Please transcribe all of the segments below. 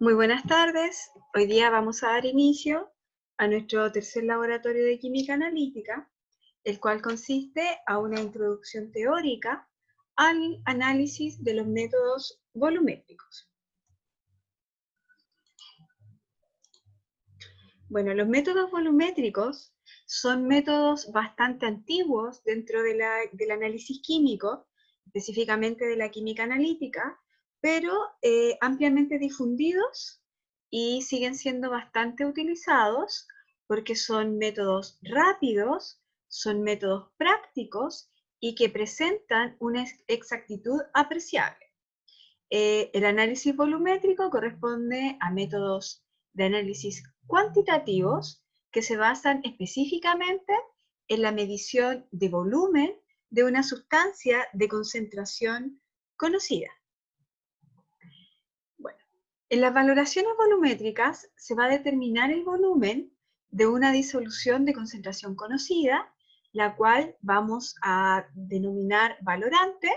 Muy buenas tardes. Hoy día vamos a dar inicio a nuestro tercer laboratorio de química analítica, el cual consiste a una introducción teórica al análisis de los métodos volumétricos. Bueno, los métodos volumétricos son métodos bastante antiguos dentro del análisis químico, específicamente de la química analítica, pero ampliamente difundidos y siguen siendo bastante utilizados porque son métodos rápidos, son métodos prácticos y que presentan una exactitud apreciable. El análisis volumétrico corresponde a métodos de análisis cuantitativos que se basan específicamente en la medición de volumen de una sustancia de concentración conocida. Bueno, en las valoraciones volumétricas se va a determinar el volumen de una disolución de concentración conocida, la cual vamos a denominar valorante.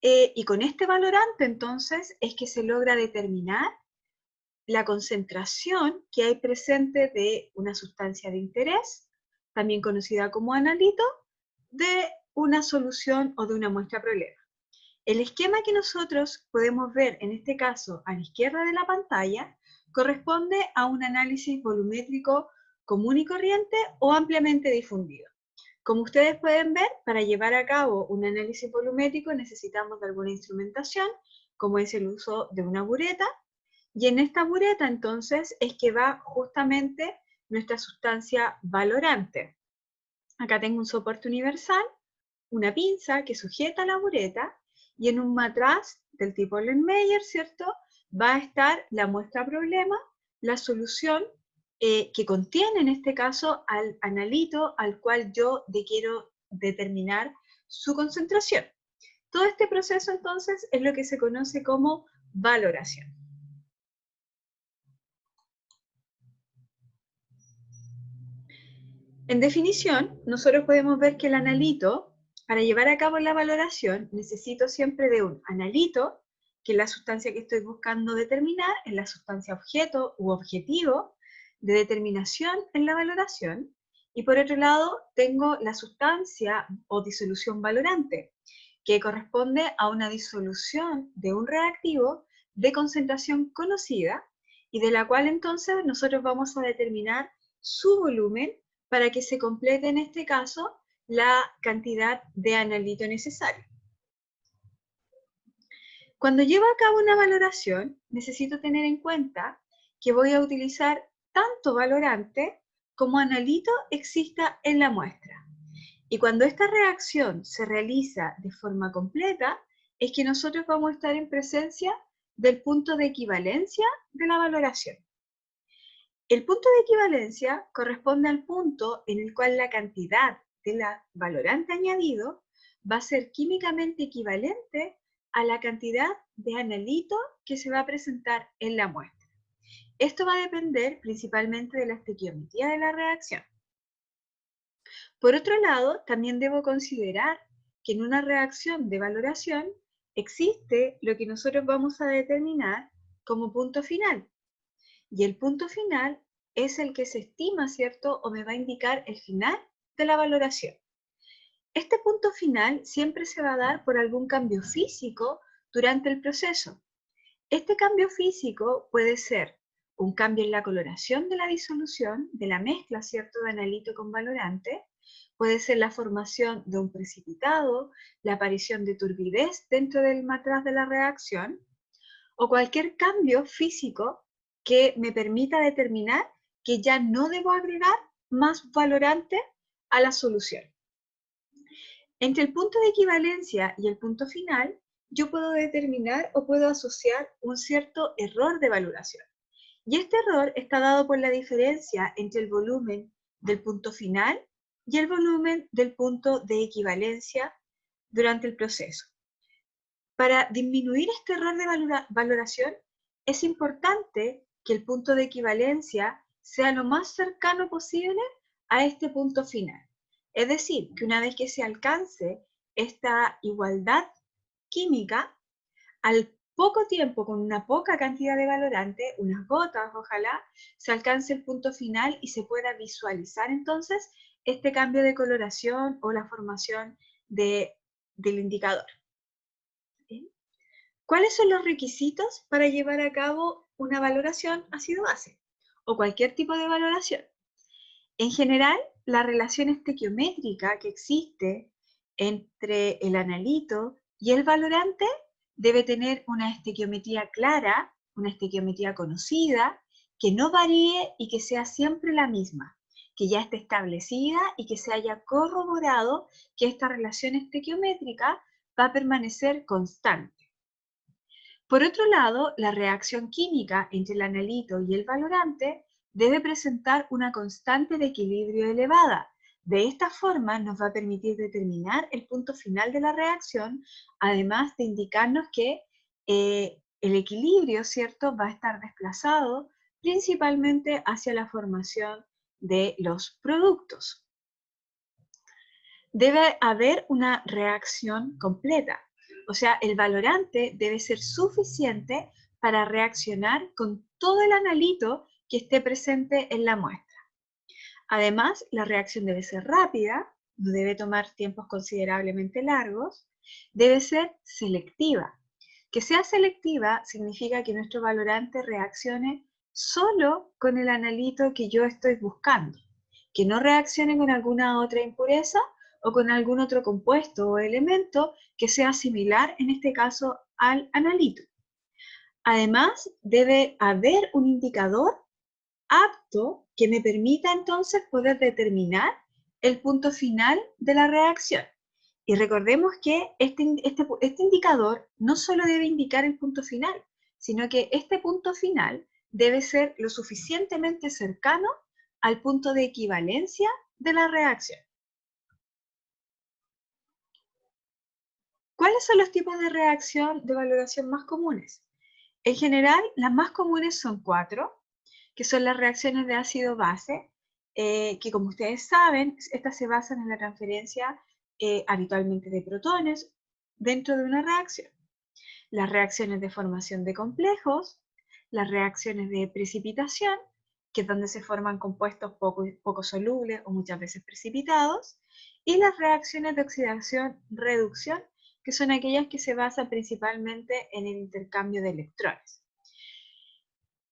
Y con este valorante, entonces, es que se logra determinar la concentración que hay presente de una sustancia de interés, también conocida como analito, de una solución o de una muestra problema. El esquema que nosotros podemos ver en este caso a la izquierda de la pantalla corresponde a un análisis volumétrico común y corriente o ampliamente difundido. Como ustedes pueden ver, para llevar a cabo un análisis volumétrico necesitamos de alguna instrumentación, como es el uso de una bureta, y en esta bureta entonces es que va justamente nuestra sustancia valorante. Acá tengo un soporte universal, una pinza que sujeta la bureta, y en un matraz del tipo Erlenmeyer, ¿cierto? Va a estar la muestra problema, la solución que contiene en este caso al analito al cual yo quiero determinar su concentración. Todo este proceso entonces es lo que se conoce como valoración. En definición, nosotros podemos ver que el analito, para llevar a cabo la valoración, necesito siempre de un analito, que es la sustancia que estoy buscando determinar, es la sustancia objeto u objetivo de determinación en la valoración, y por otro lado tengo la sustancia o disolución valorante, que corresponde a una disolución de un reactivo de concentración conocida, y de la cual entonces nosotros vamos a determinar su volumen para que se complete en este caso la cantidad de analito necesario. Cuando llevo a cabo una valoración, necesito tener en cuenta que voy a utilizar tanto valorante como analito exista en la muestra. Y cuando esta reacción se realiza de forma completa, es que nosotros vamos a estar en presencia del punto de equivalencia de la valoración. El punto de equivalencia corresponde al punto en el cual la cantidad de la valorante añadido va a ser químicamente equivalente a la cantidad de analito que se va a presentar en la muestra. Esto va a depender principalmente de la estequiometría de la reacción. Por otro lado, también debo considerar que en una reacción de valoración existe lo que nosotros vamos a determinar como punto final. Y el punto final es el que se estima, ¿cierto? O me va a indicar el final de la valoración. Este punto final siempre se va a dar por algún cambio físico durante el proceso. Este cambio físico puede ser un cambio en la coloración de la disolución, de la mezcla, ¿cierto?, de analito con valorante, puede ser la formación de un precipitado, la aparición de turbidez dentro del matraz de la reacción, o cualquier cambio físico que me permita determinar que ya no debo agregar más valorante a la solución. Entre el punto de equivalencia y el punto final, yo puedo determinar o puedo asociar un cierto error de valoración. Y este error está dado por la diferencia entre el volumen del punto final y el volumen del punto de equivalencia durante el proceso. Para disminuir este error de valoración, es importante que el punto de equivalencia sea lo más cercano posible a este punto final. Es decir, que una vez que se alcance esta igualdad química, al poco tiempo, con una poca cantidad de valorante, unas gotas, ojalá, se alcance el punto final y se pueda visualizar entonces este cambio de coloración o la formación del indicador. ¿Bien? ¿Cuáles son los requisitos para llevar a cabo una valoración ácido-base o cualquier tipo de valoración? En general, la relación estequiométrica que existe entre el analito y el valorante debe tener una estequiometría clara, una estequiometría conocida, que no varíe y que sea siempre la misma, que ya esté establecida y que se haya corroborado que esta relación estequiométrica va a permanecer constante. Por otro lado, la reacción química entre el analito y el valorante debe presentar una constante de equilibrio elevada. De esta forma nos va a permitir determinar el punto final de la reacción, además de indicarnos que el equilibrio, ¿cierto?, va a estar desplazado principalmente hacia la formación de los productos. Debe haber una reacción completa. O sea, el valorante debe ser suficiente para reaccionar con todo el analito que esté presente en la muestra. Además, la reacción debe ser rápida, no debe tomar tiempos considerablemente largos, debe ser selectiva. Que sea selectiva significa que nuestro valorante reaccione solo con el analito que yo estoy buscando, que no reaccione con alguna otra impureza o con algún otro compuesto o elemento que sea similar, en este caso, al analito. Además, debe haber un indicador apto que me permita entonces poder determinar el punto final de la reacción. Y recordemos que este indicador no solo debe indicar el punto final, sino que este punto final debe ser lo suficientemente cercano al punto de equivalencia de la reacción. ¿Cuáles son los tipos de reacción de valoración más comunes? En general, las más comunes son 4, que son las reacciones de ácido-base, que como ustedes saben, estas se basan en la transferencia habitualmente de protones dentro de una reacción. Las reacciones de formación de complejos, las reacciones de precipitación, que es donde se forman compuestos poco solubles o muchas veces precipitados, y las reacciones de oxidación-reducción, que son aquellas que se basan principalmente en el intercambio de electrones.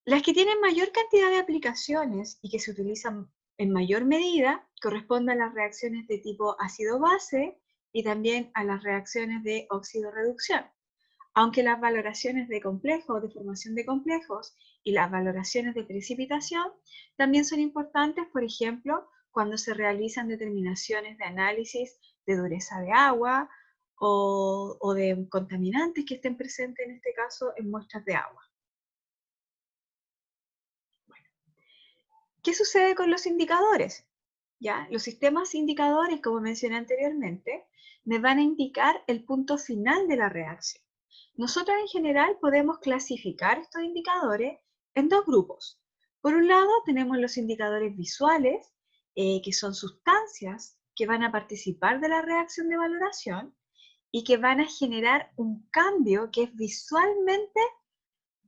Las que tienen mayor cantidad de aplicaciones y que se utilizan en mayor medida corresponden a las reacciones de tipo ácido-base y también a las reacciones de óxido-reducción. Aunque las valoraciones de complejos, de formación de complejos y las valoraciones de precipitación también son importantes, por ejemplo, cuando se realizan determinaciones de análisis de dureza de agua o de contaminantes que estén presentes, en este caso, en muestras de agua. ¿Qué sucede con los indicadores? ¿Ya? Los sistemas indicadores, como mencioné anteriormente, me van a indicar el punto final de la reacción. Nosotros en general podemos clasificar estos indicadores en dos grupos. Por un lado tenemos los indicadores visuales, que son sustancias que van a participar de la reacción de valoración y que van a generar un cambio que es visualmente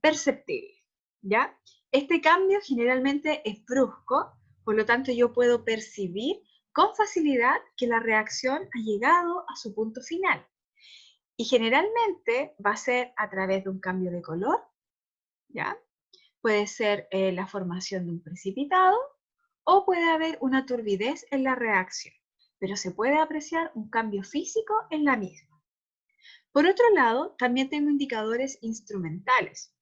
perceptible, ¿ya? Este cambio generalmente es brusco, por lo tanto yo puedo percibir con facilidad que la reacción ha llegado a su punto final. Y generalmente va a ser a través de un cambio de color, ¿ya? Puede ser la formación de un precipitado o puede haber una turbidez en la reacción, pero se puede apreciar un cambio físico en la misma. Por otro lado, también tengo indicadores instrumentales.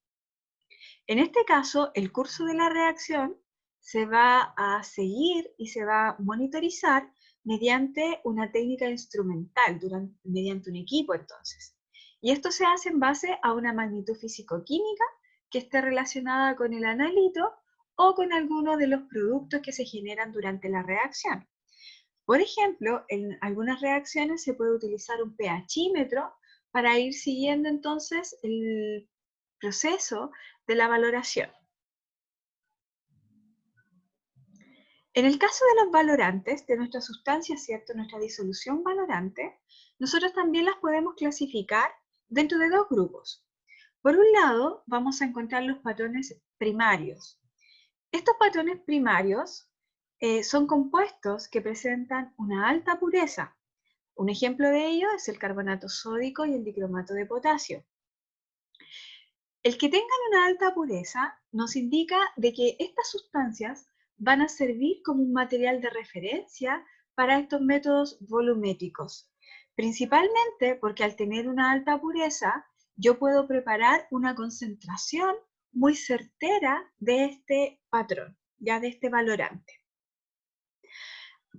En este caso, el curso de la reacción se va a seguir y se va a monitorizar mediante una técnica instrumental, mediante un equipo entonces. Y esto se hace en base a una magnitud físico-química que esté relacionada con el analito o con alguno de los productos que se generan durante la reacción. Por ejemplo, en algunas reacciones se puede utilizar un pHímetro para ir siguiendo entonces el proceso de la valoración. En el caso de los valorantes, de nuestra sustancia, ¿cierto? Nuestra disolución valorante, nosotros también las podemos clasificar dentro de dos grupos. Por un lado, vamos a encontrar los patrones primarios. Estos patrones primarios son compuestos que presentan una alta pureza. Un ejemplo de ello es el carbonato sódico y el dicromato de potasio. El que tengan una alta pureza nos indica de que estas sustancias van a servir como un material de referencia para estos métodos volumétricos, principalmente porque al tener una alta pureza yo puedo preparar una concentración muy certera de este patrón, ya de este valorante.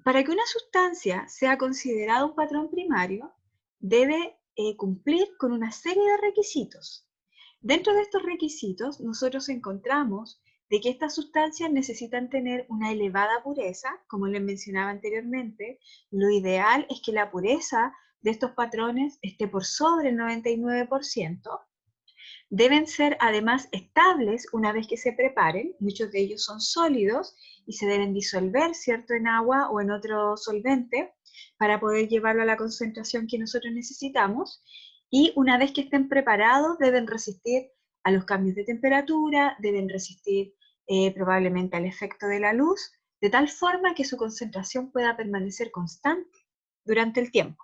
Para que una sustancia sea considerada un patrón primario, debe cumplir con una serie de requisitos. Dentro de estos requisitos, nosotros encontramos de que estas sustancias necesitan tener una elevada pureza, como les mencionaba anteriormente. Lo ideal es que la pureza de estos patrones esté por sobre el 99%. Deben ser además estables una vez que se preparen, muchos de ellos son sólidos y se deben disolver, ¿cierto?, en agua o en otro solvente para poder llevarlo a la concentración que nosotros necesitamos. Y una vez que estén preparados, deben resistir a los cambios de temperatura, deben resistir probablemente al efecto de la luz, de tal forma que su concentración pueda permanecer constante durante el tiempo.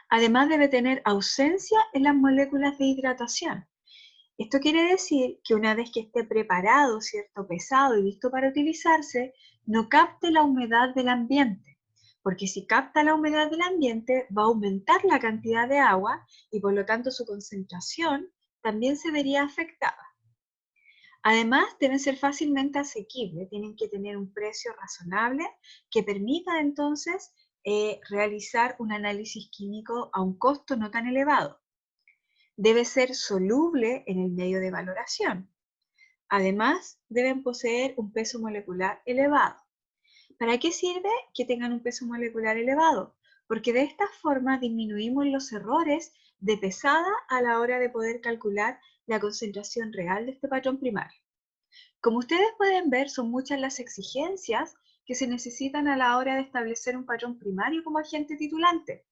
Además debe tener ausencia en las moléculas de hidratación. Esto quiere decir que una vez que esté preparado, ¿cierto?, pesado y listo para utilizarse, no capte la humedad del ambiente, porque si capta la humedad del ambiente va a aumentar la cantidad de agua y por lo tanto su concentración también se vería afectada. Además, deben ser fácilmente asequibles, tienen que tener un precio razonable que permita entonces realizar un análisis químico a un costo no tan elevado. Debe ser soluble en el medio de valoración. Además, deben poseer un peso molecular elevado. ¿Para qué sirve que tengan un peso molecular elevado? Porque de esta forma disminuimos los errores de pesada a la hora de poder calcular la concentración real de este patrón primario. Como ustedes pueden ver, son muchas las exigencias que se necesitan a la hora de establecer un patrón primario como agente titulante.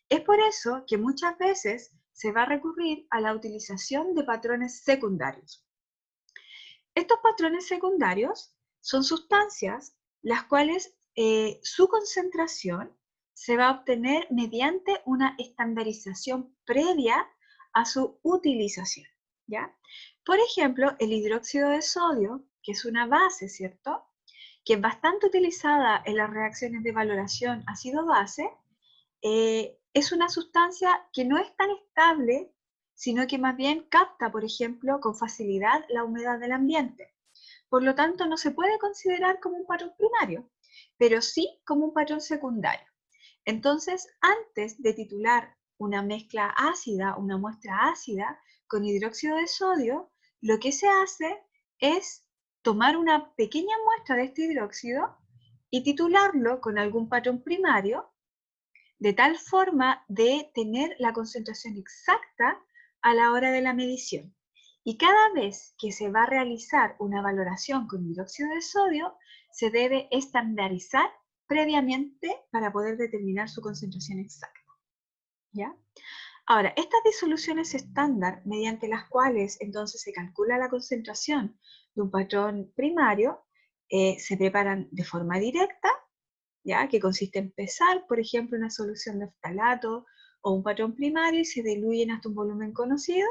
Es por eso que muchas veces se va a recurrir a la utilización de patrones secundarios. Estos patrones secundarios son sustancias las cuales su concentración se va a obtener mediante una estandarización previa a su utilización, ¿ya? Por ejemplo, el hidróxido de sodio, que es una base, ¿cierto?, que es bastante utilizada en las reacciones de valoración ácido-base, es una sustancia que no es tan estable, sino que más bien capta, por ejemplo, con facilidad la humedad del ambiente. Por lo tanto, no se puede considerar como un patrón primario, pero sí como un patrón secundario. Entonces, antes de titular una mezcla ácida, una muestra ácida con hidróxido de sodio, lo que se hace es tomar una pequeña muestra de este hidróxido y titularlo con algún patrón primario, de tal forma de tener la concentración exacta a la hora de la medición. Y cada vez que se va a realizar una valoración con hidróxido de sodio, se debe estandarizar previamente para poder determinar su concentración exacta, ¿ya? Ahora, estas disoluciones estándar, mediante las cuales entonces se calcula la concentración de un patrón primario, se preparan de forma directa, ¿ya?, que consiste en pesar, por ejemplo, una solución de ftalato o un patrón primario y se diluyen hasta un volumen conocido,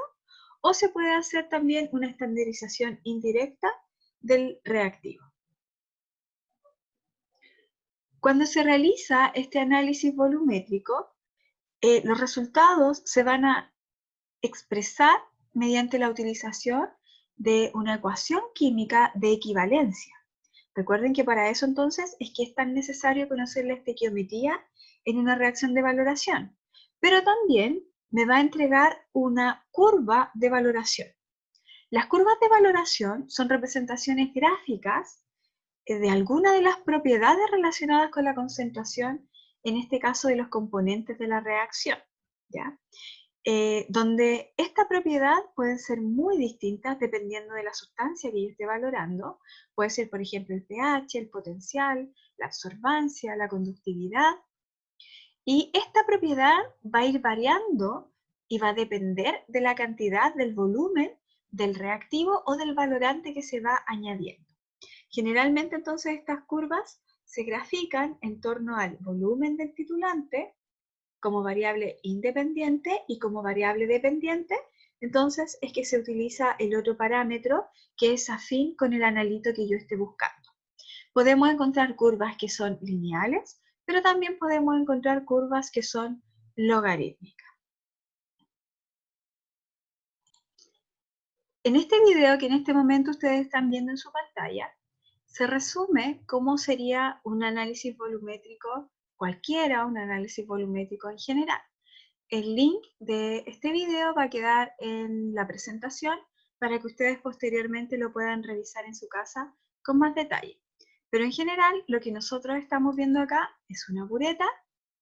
o se puede hacer también una estandarización indirecta del reactivo. Cuando se realiza este análisis volumétrico, los resultados se van a expresar mediante la utilización de una ecuación química de equivalencia. Recuerden que para eso entonces es que es tan necesario conocer la estequiometría en una reacción de valoración, pero también me va a entregar una curva de valoración. Las curvas de valoración son representaciones gráficas de algunas de las propiedades relacionadas con la concentración, en este caso de los componentes de la reacción, ¿ya? Donde esta propiedad pueden ser muy distintas dependiendo de la sustancia que yo esté valorando. Puede ser, por ejemplo, el pH, el potencial, la absorbancia, la conductividad. Y esta propiedad va a ir variando y va a depender de la cantidad del volumen del reactivo o del valorante que se va añadiendo. Generalmente entonces estas curvas se grafican en torno al volumen del titulante como variable independiente y como variable dependiente, entonces es que se utiliza el otro parámetro que es afín con el analito que yo esté buscando. Podemos encontrar curvas que son lineales, pero también podemos encontrar curvas que son logarítmicas. En este video que en este momento ustedes están viendo en su pantalla, se resume cómo sería un análisis volumétrico cualquiera, un análisis volumétrico en general. El link de este video va a quedar en la presentación para que ustedes posteriormente lo puedan revisar en su casa con más detalle. Pero en general, lo que nosotros estamos viendo acá es una bureta,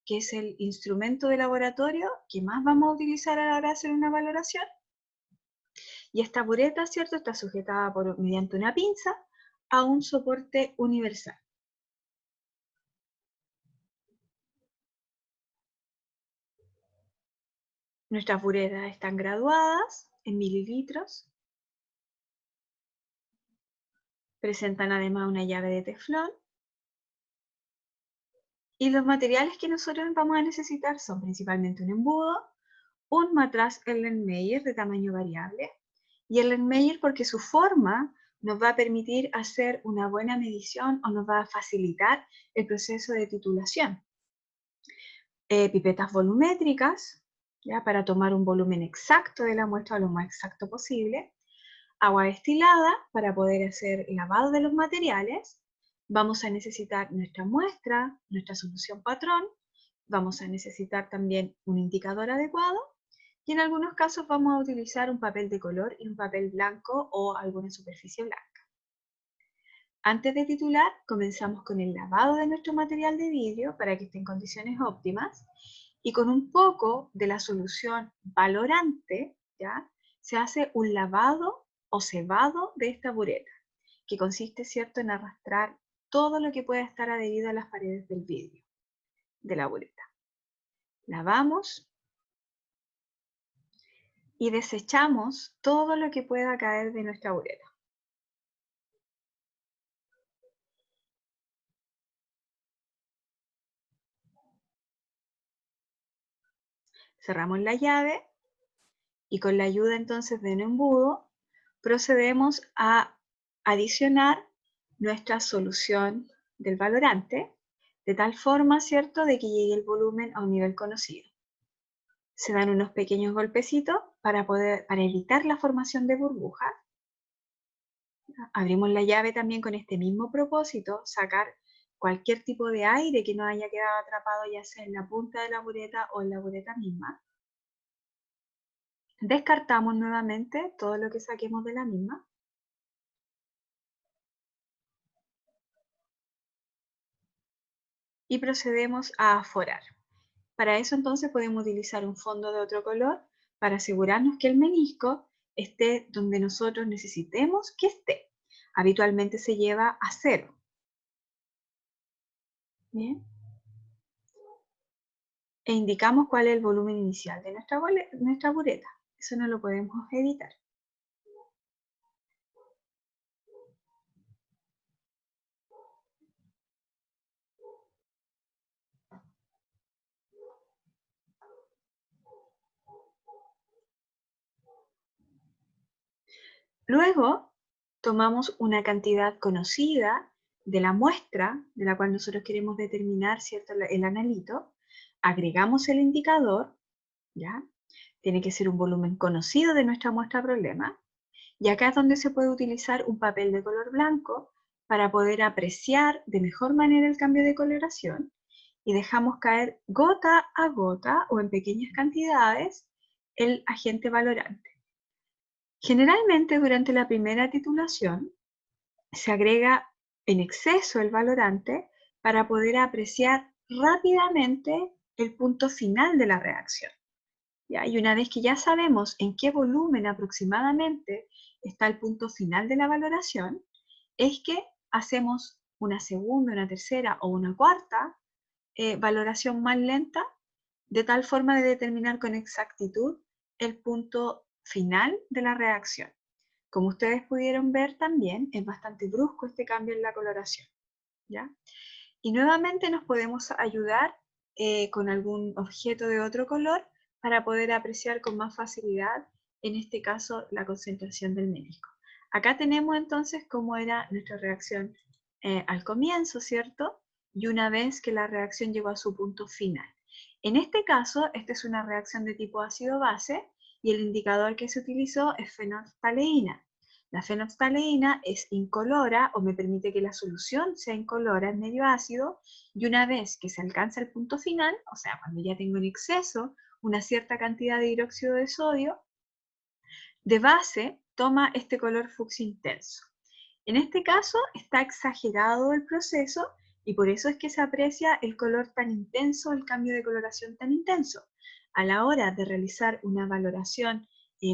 que es el instrumento de laboratorio que más vamos a utilizar a la hora de hacer una valoración. Y esta bureta, ¿cierto?, está sujetada mediante una pinza a un soporte universal. Nuestras buretas están graduadas en mililitros. Presentan además una llave de teflón. Y los materiales que nosotros vamos a necesitar son principalmente un embudo, un matraz Erlenmeyer de tamaño variable, y Erlenmeyer porque su forma nos va a permitir hacer una buena medición o nos va a facilitar el proceso de titulación. Pipetas volumétricas, ¿ya?, para tomar un volumen exacto de la muestra lo más exacto posible. Agua destilada para poder hacer lavado de los materiales. Vamos a necesitar nuestra muestra, nuestra solución patrón. Vamos a necesitar también un indicador adecuado. Y en algunos casos vamos a utilizar un papel de color y un papel blanco o alguna superficie blanca. Antes de titular, comenzamos con el lavado de nuestro material de vidrio para que esté en condiciones óptimas. Y con un poco de la solución valorante, ¿ya?, se hace un lavado o cebado de esta bureta, que consiste, ¿cierto?, en arrastrar todo lo que pueda estar adherido a las paredes del vidrio de la bureta. Lavamos y desechamos todo lo que pueda caer de nuestra bureta. Cerramos la llave y con la ayuda entonces de un embudo procedemos a adicionar nuestra solución del valorante de tal forma, ¿cierto?, de que llegue el volumen a un nivel conocido. Se dan unos pequeños golpecitos para evitar la formación de burbujas. Abrimos la llave también con este mismo propósito, sacar cualquier tipo de aire que no haya quedado atrapado ya sea en la punta de la bureta o en la bureta misma. Descartamos nuevamente todo lo que saquemos de la misma. Y procedemos a aforar. Para eso entonces podemos utilizar un fondo de otro color para asegurarnos que el menisco esté donde nosotros necesitemos que esté. Habitualmente se lleva a 0. Bien. E indicamos cuál es el volumen inicial de nuestra bureta. Eso no lo podemos evitar. Luego, tomamos una cantidad conocida de la muestra de la cual nosotros queremos determinar, ¿cierto?, el analito, agregamos el indicador, ¿ya? Tiene que ser un volumen conocido de nuestra muestra problema, y acá es donde se puede utilizar un papel de color blanco para poder apreciar de mejor manera el cambio de coloración, y dejamos caer gota a gota o en pequeñas cantidades el agente valorante. Generalmente durante la primera titulación se agrega en exceso el valorante para poder apreciar rápidamente el punto final de la reacción, ¿ya? Y una vez que ya sabemos en qué volumen aproximadamente está el punto final de la valoración, es que hacemos una segunda, una tercera o una cuarta valoración más lenta, de tal forma de determinar con exactitud el punto final de la reacción. Como ustedes pudieron ver también, es bastante brusco este cambio en la coloración, ¿ya? Y nuevamente nos podemos ayudar con algún objeto de otro color para poder apreciar con más facilidad, en este caso, la concentración del melisco. Acá tenemos entonces cómo era nuestra reacción al comienzo, ¿cierto? Y una vez que la reacción llegó a su punto final. En este caso, esta es una reacción de tipo ácido-base y el indicador que se utilizó es fenolftaleína. La fenolftaleína es incolora o me permite que la solución sea incolora en medio ácido y una vez que se alcanza el punto final, o sea, cuando ya tengo en exceso una cierta cantidad de hidróxido de sodio, de base toma este color fucsia intenso. En este caso está exagerado el proceso y por eso es que se aprecia el color tan intenso, el cambio de coloración tan intenso. A la hora de realizar una valoración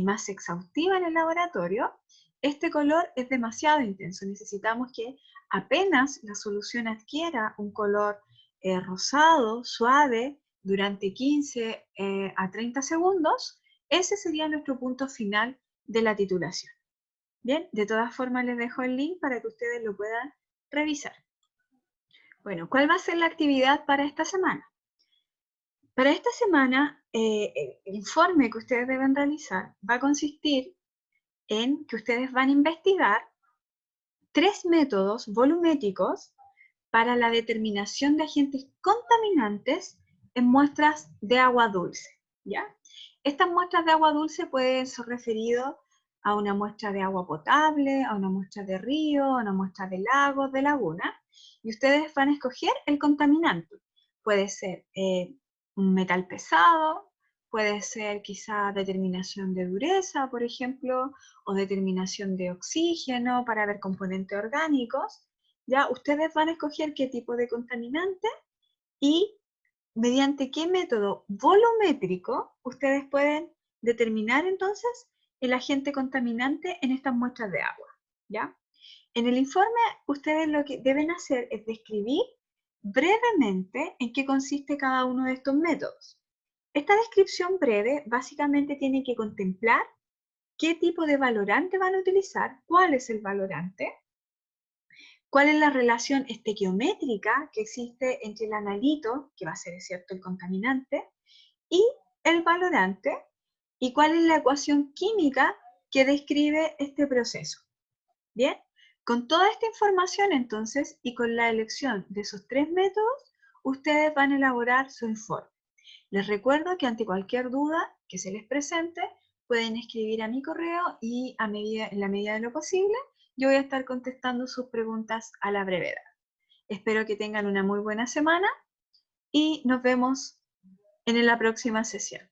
más exhaustiva en el laboratorio, este color es demasiado intenso. Necesitamos que apenas la solución adquiera un color rosado, suave, durante 15 a 30 segundos, ese sería nuestro punto final de la titulación. Bien, de todas formas les dejo el link para que ustedes lo puedan revisar. Bueno, ¿cuál va a ser la actividad para esta semana? Para esta semana, el informe que ustedes deben realizar va a consistir en que ustedes van a investigar 3 métodos volumétricos para la determinación de agentes contaminantes en muestras de agua dulce, ¿ya? Estas muestras de agua dulce pueden ser referidas a una muestra de agua potable, a una muestra de río, a una muestra de lagos, de laguna, y ustedes van a escoger el contaminante. Puede ser un metal pesado, puede ser quizá determinación de dureza, por ejemplo, o determinación de oxígeno para ver componentes orgánicos. Ya ustedes van a escoger qué tipo de contaminante y mediante qué método volumétrico ustedes pueden determinar entonces el agente contaminante en estas muestras de agua, ¿ya? En el informe ustedes lo que deben hacer es describir brevemente en qué consiste cada uno de estos métodos. Esta descripción breve básicamente tiene que contemplar qué tipo de valorante van a utilizar, cuál es el valorante, cuál es la relación estequiométrica que existe entre el analito, que va a ser cierto el contaminante, y el valorante, y cuál es la ecuación química que describe este proceso. Bien, con toda esta información entonces y con la elección de esos 3 métodos, ustedes van a elaborar su informe. Les recuerdo que ante cualquier duda que se les presente, pueden escribir a mi correo y en la medida de lo posible, yo voy a estar contestando sus preguntas a la brevedad. Espero que tengan una muy buena semana y nos vemos en la próxima sesión.